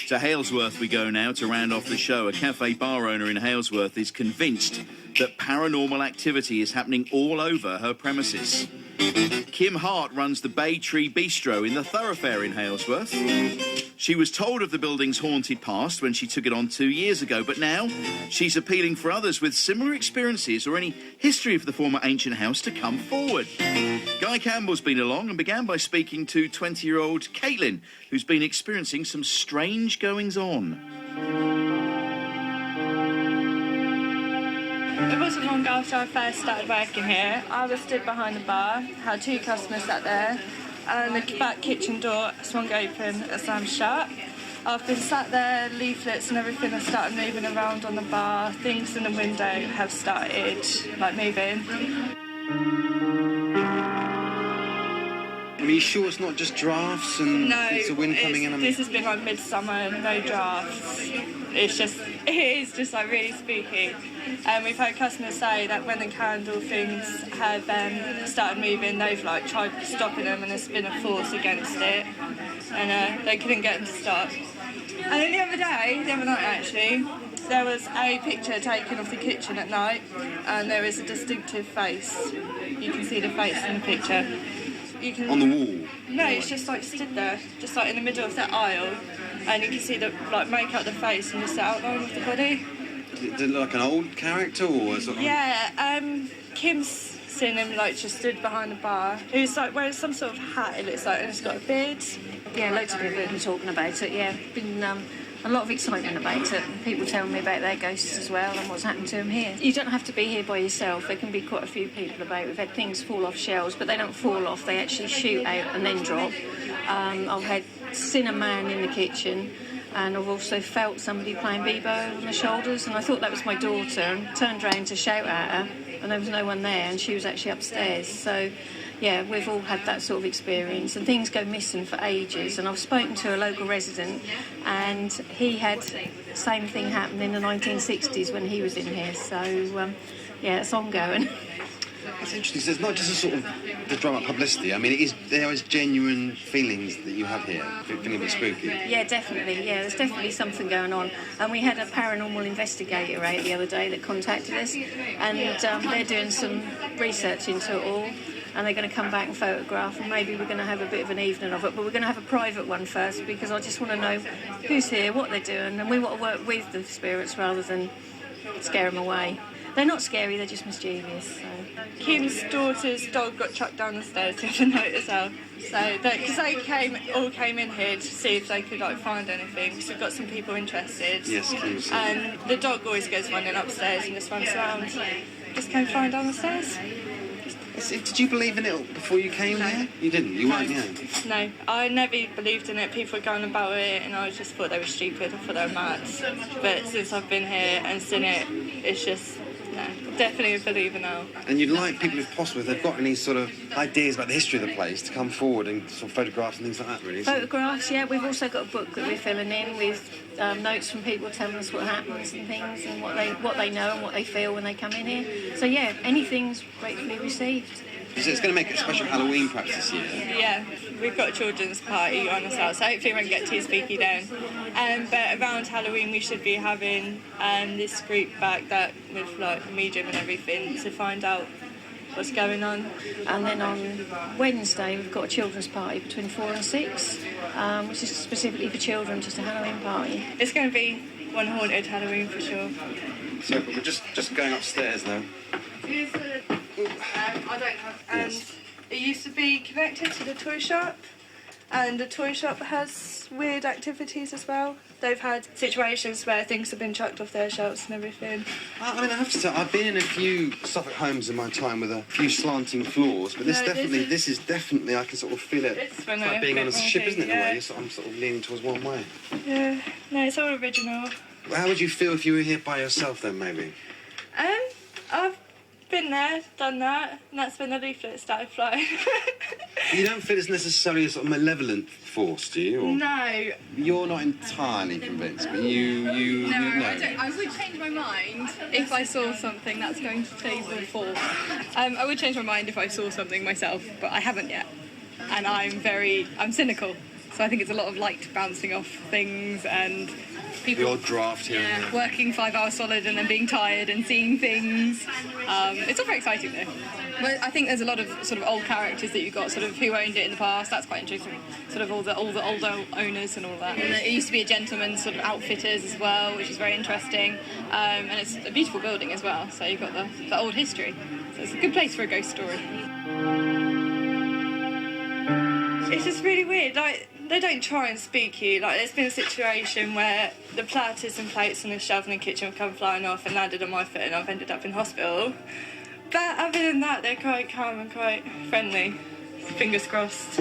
To Halesworth we go now to round off the show. A cafe bar owner in Halesworth is convinced that paranormal activity is happening all over her premises. Kim Hart runs the BayTree bistro in the Thoroughfare in Halesworth. She was told of the building's haunted past when she took it on 2 years ago, but now she's appealing for others with similar experiences or any history of the former ancient house to come forward. Guy Campbell's been along and began by speaking to 20-year-old Caitlin, who's been experiencing some strange goings-on. It wasn't long after I first started working here. I was stood behind the bar, had 2 customers sat there, and the back kitchen door swung open as I'm shut. I've been sat there, leaflets and everything have started moving around on the bar. Things in the window have started, moving. Are you sure it's not just drafts and no, it's a wind coming in? This has been midsummer, no drafts. It is just really spooky. We've had customers say that when the candle things have started moving, they've tried stopping them and there's been a force against it, and they couldn't get them to stop. And then the other night actually, there was a picture taken of the kitchen at night, and there is a distinctive face. You can see the face in the picture. You can, on the wall? No, it's just stood there, just in the middle of that aisle, and you can see the make out the face and just the outline of the body. Did it look like an old character or was it? Yeah, Kim's seen him just stood behind the bar. He was wearing some sort of hat, it looks like, and he's got a beard. Yeah, loads of people have been talking about it, yeah. Been a lot of excitement about it. People telling me about their ghosts as well and what's happened to them here. You don't have to be here by yourself. There can be quite a few people about. We've had things fall off shelves, but they don't fall off. They actually shoot out and then drop. I've seen a man in the kitchen, and I've also felt somebody playing Bebo on the shoulders, and I thought that was my daughter, and turned round to shout at her, and there was no one there, and she was actually upstairs. So yeah, we've all had that sort of experience, and things go missing for ages. And I've spoken to a local resident, and he had the same thing happen in the 1960s when he was in here. So yeah, it's ongoing. It's interesting. So it's not just a sort of the drum-up publicity. I mean, there is genuine feelings that you have here, feeling a bit spooky. Yeah, definitely. Yeah, there's definitely something going on. And we had a paranormal investigator out the other day that contacted us, and they're doing some research into it all. And they're going to come back and photograph, and maybe we're going to have a bit of an evening of it, but we're going to have a private one first, because I just want to know who's here, what they're doing, and we want to work with the spirits rather than scare them away. They're not scary, they're just mischievous. So. Kim's daughter's dog got chucked down the stairs the other night as well. So, because they all came in here to see if they could find anything, because we've got some people interested. Yes, please. And the dog always goes running upstairs and just runs around. Just came flying down the stairs. Did you believe in it before you came here? You didn't? You weren't here? No, I never believed in it. People were going about it and I just thought they were stupid. I thought they were mad. But since I've been here and seen it, it's just, definitely a believer now. And you'd like people, if possible, if they've got any sort of ideas about the history of the place, to come forward and sort of photographs and things like that, really. Photographs, yeah. We've also got a book that we're filling in with notes from people telling us what happens and things, and what they know and what they feel when they come in here. So yeah, anything's gratefully received. So it's going to make it a special Halloween perhaps this year? Yeah, we've got a children's party on as well, so hopefully it won't get too spooky then. But around Halloween we should be having this group back that with a medium and everything to find out what's going on. And then on Wednesday we've got a children's party between 4 and 6, which is specifically for children, just a Halloween party. It's going to be one haunted Halloween for sure. So we're just going upstairs now. I don't have. It used to be connected to the toy shop, and the toy shop has weird activities as well. They've had situations where things have been chucked off their shelves and everything. I mean, I have to say, I've been in a few Suffolk homes in my time with a few slanting floors, but this is definitely, I can sort of feel it. It's like being on a ship, isn't it, in a way? I'm sort of leaning towards one way. Yeah, no, it's all original. How would you feel if you were here by yourself then, maybe? I've been there, done that, and that's when the leaflet started flying. You don't feel it's necessarily a sort of malevolent force, do you? Or? No. You're not entirely convinced, but you know. I would change my mind if I saw something. That's going to table 4. I would change my mind if I saw something myself, but I haven't yet. And I'm cynical. So I think it's a lot of light bouncing off things and people The odd draft here and there. working 5 hours solid and then being tired and seeing things. It's all very exciting though. But I think there's a lot of sort of old characters that you've got, sort of who owned it in the past. That's quite interesting. Sort of all the older owners and all that. And it used to be a gentleman's sort of outfitters as well, which is very interesting. And it's a beautiful building as well. So you've got the old history. So it's a good place for a ghost story. It's just really weird. Like, they don't try and spook you. Like, there's been a situation where the platters and plates on the shelf in the kitchen have come flying off and landed on my foot, and I've ended up in hospital. But other than that, they're quite calm and quite friendly. Fingers crossed.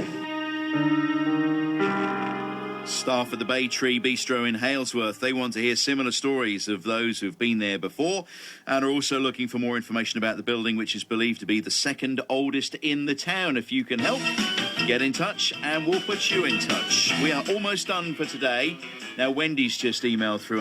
Staff at the BayTree Bistro in Halesworth, they want to hear similar stories of those who've been there before and are also looking for more information about the building, which is believed to be the second oldest in the town. If you can help, get in touch and we'll put you in touch. We are almost done for today. Now, Wendy's just emailed through